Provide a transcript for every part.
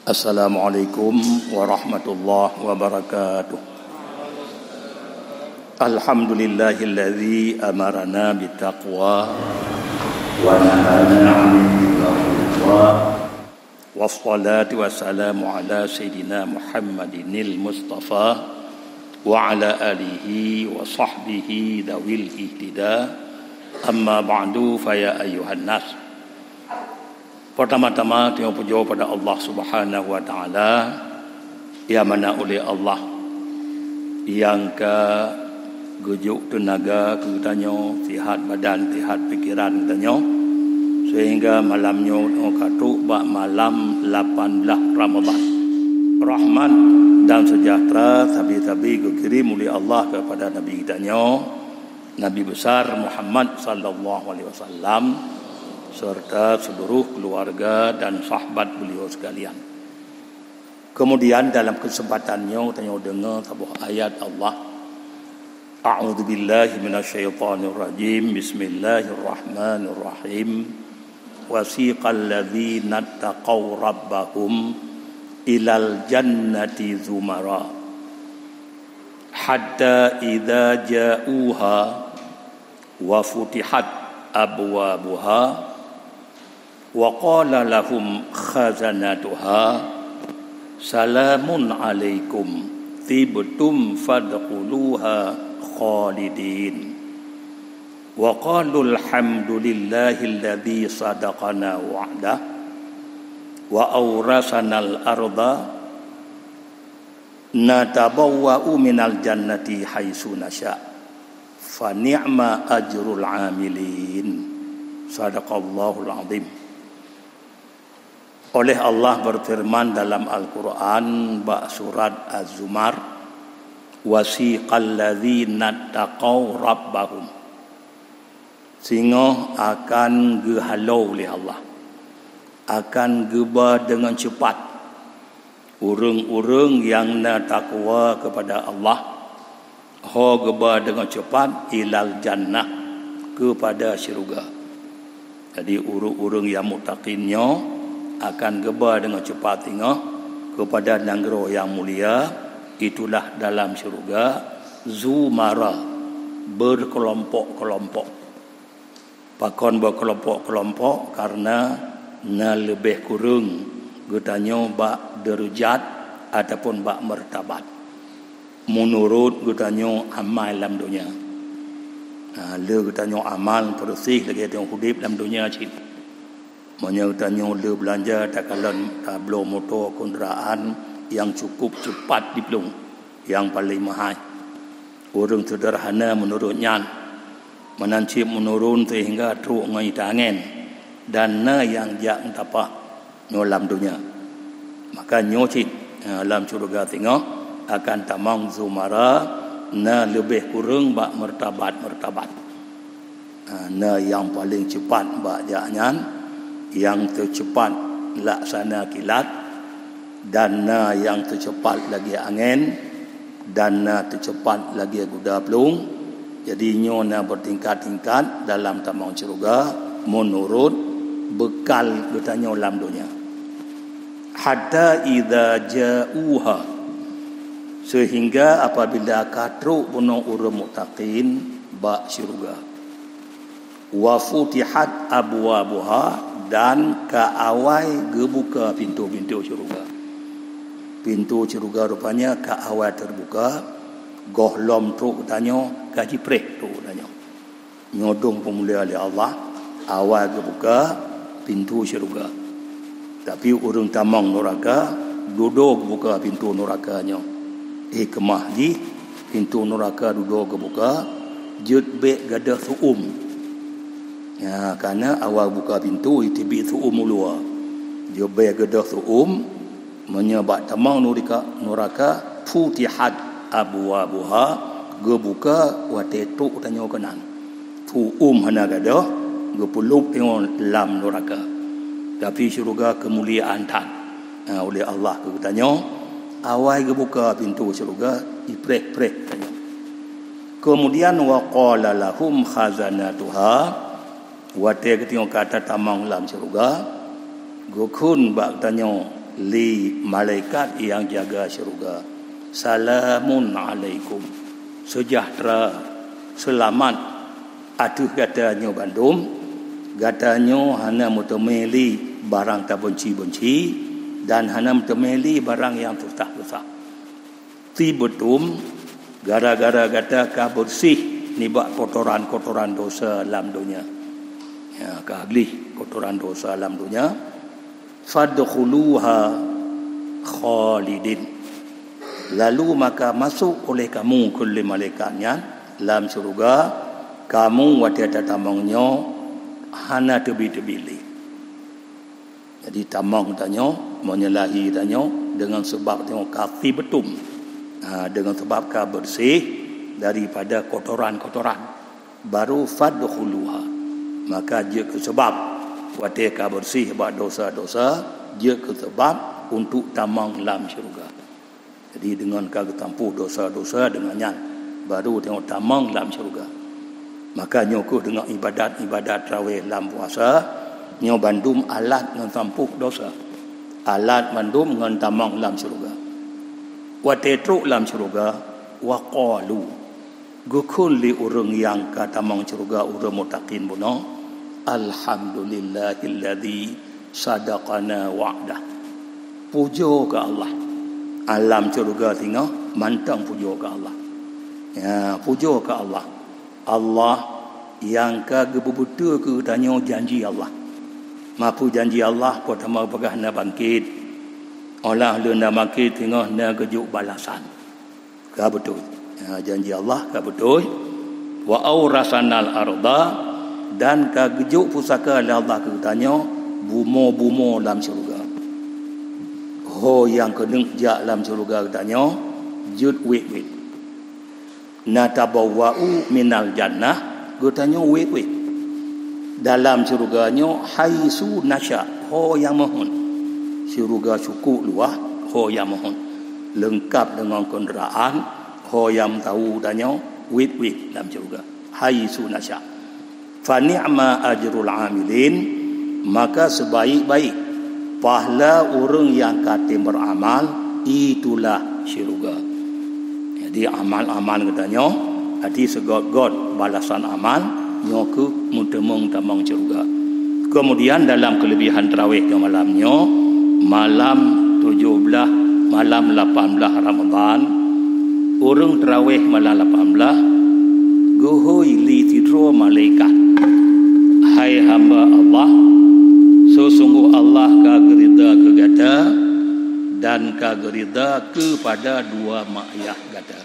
Assalamualaikum warahmatullahi wabarakatuh. Alhamdulillahilladzi amarana bittaqwa wa nahana 'anil munkar. Wassalatu wassalamu ala sayyidina Muhammadinil Mustafa wa ala alihi wa sahbihi dawil ihtida. Amma ba'du fa ya ayyuhan nas. Pertama-tama kita puja pada Allah Subhanahu wa taala yang mana oleh Allah yang ke gujuk tenaga katanya, sihat badan, sihat pikiran katanya, sehingga malamnya katu bak malam 18 Ramadan. Rahmat dan sejahtera tabi-tabi dikirim oleh Allah kepada Nabi kitanya, Nabi besar Muhammad sallallahu alaihi wasallam serta seluruh keluarga dan sahabat beliau sekalian. Kemudian dalam kesempatannya tanya dengar sebuah ayat Allah. A'udzu billahi minasyaitonir rajim. Bismillahirrahmanirrahim. Wasiqal ladzina taqaw rabbahum ilal jannati zumara hatta idza ja'uha wa futihat abwabuha wa qala lahum khazanatuha salamun alaikum tibtum fadkhuluha khalidin wa qalu alhamdulillahi alladhi sadaqana wa'dah wa awrasanal arda natabawwa'u minal jannati haitsu nasya fa ni'ma ajrul 'amilin. Sadaqallahul 'azim. Oleh Allah berfirman dalam Al-Quran bak surat Az-Zumar, wasiqal ladzina taqaw rabbahum, sehingga akan gehalau oleh Allah, akan geba dengan cepat urang-urang yang takwa kepada Allah, ho geba dengan cepat ilal jannah, kepada syurga. Jadi urang-urang yang muttaqinnya akan geba dengan cepat tengok kepada negara yang mulia, itulah dalam syurga zumara, berkelompok-kelompok. Pakon berkelompok-kelompok karena lebih kurang getanya bak derajat ataupun bak martabat menurut getanya amal dalam dunia. Le getanya amal bersih lagi yang hidup dalam dunia cik. Menyertanya le belanja takalan tablo motor kenderaan yang cukup cepat dipelung, yang paling mahal. Orang sederhana menurutnya menancip menurun sehingga teruk ngai tangan dan yang jak entapa nyolam dunia. Maka nyocit dalam syurga tengok akan tamang zumara lebih kurang bak martabat. Yang paling cepat bak jaknyan, yang tercepat laksana kilat, dan yang tercepat lagi angin, dan tercepat lagi kuda pelung. Jadi nyonya bertingkat-tingkat dalam tamang syurga menurut bekal bertanya dalam dunia. Hatta idza ja'uha, sehingga apabila katruk puno urang muttaqin bak syurga, wa futihat abwabuha, dan keawai gebuka pintu-pintu syurga. Pintu syurga rupanya keawai terbuka, gohlom truk tanya, gaji prek truk tanya. Nyodong pemulia oleh Allah, awal gebuka pintu syurga. Tapi urang tamang neraka duduk buka pintu nerakanya. Hikmah di pintu neraka duduk gebuka, jutbek gadah suum. Ya, karena awal buka pintu itibi suum ulua. Dia bayar gedah suum menyebab tamang neraka futihat abwabuha, gebuka watetu tanya kanan. Suum hana gadah gepuluk tengok lam neraka. Tapi syurga kemuliaan tan. Oleh Allah katanya awal gebuka pintu syurga iprek-prek tanya. Kemudian waqala lahum khazanatuha, wate ketika kata tamang lam syurga gokun bak tanya li malaikat yang jaga syurga, salamun alaikum, sejahtera, selamat atuh katanya Bandung, katanya hana mutameli barang tak benci-benci dan hana mutameli barang yang susah-susah. Ti betum gara-gara kata ka bersih nibak kotoran-kotoran dosa dalam dunia. Ya, ka aglih kotoran dosa dalam dunia. Fadkhuluha khalidin. Lalu maka masuk oleh kamu kulli malaikatnya dalam syurga, kamu watiata tamangnya hana tebi-tebili. Jadi tamang tanya menyalahi tanya dengan sebab tengok kafi betum. Dengan sebab ka bersih daripada kotoran-kotoran, baru fadkhuluha, maka dia ke sebab wate ka bersih bak dosa-dosa, dia ke sebab untuk tamang dalam syurga. Jadi dengan ka tampuh dosa-dosa dengannya baru tengok tamang dalam syurga. Maka nyokuh dengan ibadat-ibadat tarawih dalam puasa, nyo bandum alat dengan tampuh dosa, alat bandum dengan tamang dalam syurga. Watetruk dalam syurga, waqalu, gukulli urang yang katamang syurga urang mutaqin buno, alhamdulillahilladzi sadaqana wa'dah. Pujo ke Allah. Alam syurga tengok mantang pujo ke Allah. Ya, pujo ke Allah. Allah yang kegebubutu ke tanya janji Allah. Mapu janji Allah pertama pegah na bangkit. Allah lena bangkit tengok na kejuk balasan. Ka betul. Ya, janji Allah ka betul. Wa aurasanal arda, dan ka kejuk pusaka Allah ke tanya bumo-bumo dalam syurga. Ho yang kedeng jak dalam syurga tanya jud wit. Natabawwa'u minal jannah, gutanya wit. Dalam syurganya haisu nasya, ho yang mohon. Syurga cukup luah, ho yang mohon. Lengkap dengan kenderaan, ho yang tahu tanya wit dalam syurga. Haisu nasya. Fa ni'ma ajrul amilin, maka sebaik-baik pahala orang yang katim beramal itulah syurga. Jadi amal-amal katanya, hati segot-got balasan amal, nyoku mutemung tamang syurga. Kemudian dalam kelebihan tarawih ke malamnya, malam 17, malam 18 Ramadan, orang tarawih malam 18, guhoi li tidro malaikat. Hai hamba Allah, sesungguh Allah kagerida kegata dan kagerida kepada dua mak ayah gata.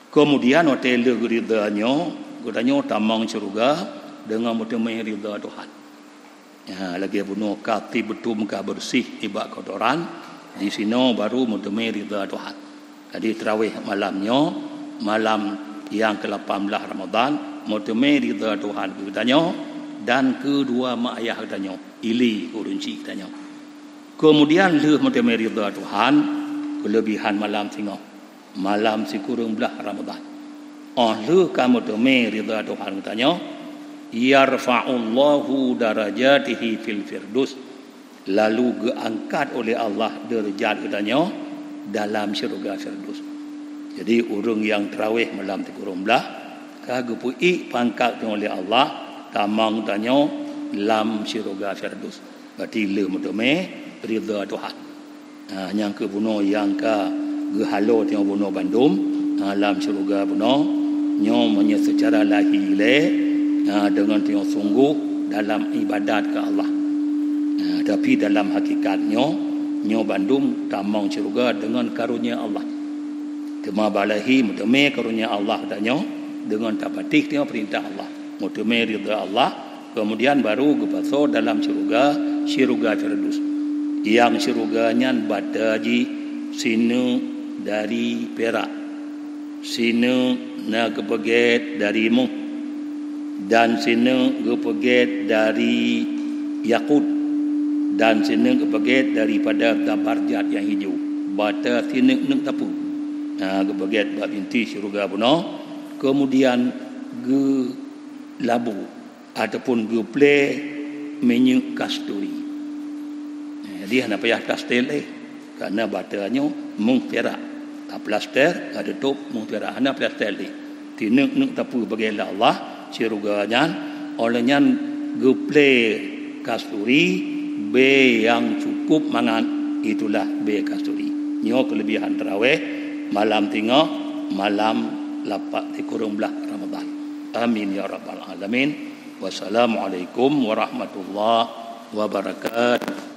Kemudian hotel geridanya, katanya tamang syurga dengan mutemai rida Tuhan. Ya, lagi bunuh kati betum ka bersih ibak kotoran, di sini baru mutemai rida Tuhan. Jadi tarawih malamnya, malam yang ke-18 Ramadan, mutemai rida Tuhan katanya, dan kedua mak ayah katanya ili kurunci katanya. Kemudian le mutemai rida Tuhan, kelebihan malam tengok malam si kurang belah Ramadan. Le kamu mutemai rida Tuhan katanya, yarfa'ullahu darajatihi fil firdus, lalu diangkat oleh Allah derajat katanya dalam syurga firdus. Jadi orang yang tarawih malam ti kurang belah kagepui pangkat oleh Allah tamang tanya lam syurga firdus. Berarti le mutemai rida Tuhan. Yang ke buno yang ke gehalo tengok buno Bandung lam syurga buno nyo menye secara lahir dengan tengok sungguh dalam ibadat ke Allah. Tapi dalam hakikatnya nyo Bandung tamang syurga dengan karunia Allah. Tema balahi mutemai karunia Allah tanya dengan tapatih tengok perintah Allah. Mutemai ridha Allah, kemudian baru gepaso dalam syurga firdus. Yang syurganya bataji sinu dari perak, sinu na kepeget dari mu, dan sinu kepeget dari yakut, dan sinu kepeget daripada tabarjat yang hijau. Bata sinu nuk tapu. Kepeget bab inti syurga puno. Kemudian labu ataupun geple minyak kasturi. Jadi hanya payah plaster karena baterainya mung perak. Tak plaster ada top mung perak hanya plaster tinuk tapu bagi Allah ciruganya olehnya geple kasturi B yang cukup mangan itulah B kasturi. Nyo kelebihan tarawih malam tengah malam lapak di kurung belah Ramadan. Amin ya rabbal alamin. Wassalamualaikum warahmatullahi wabarakatuh.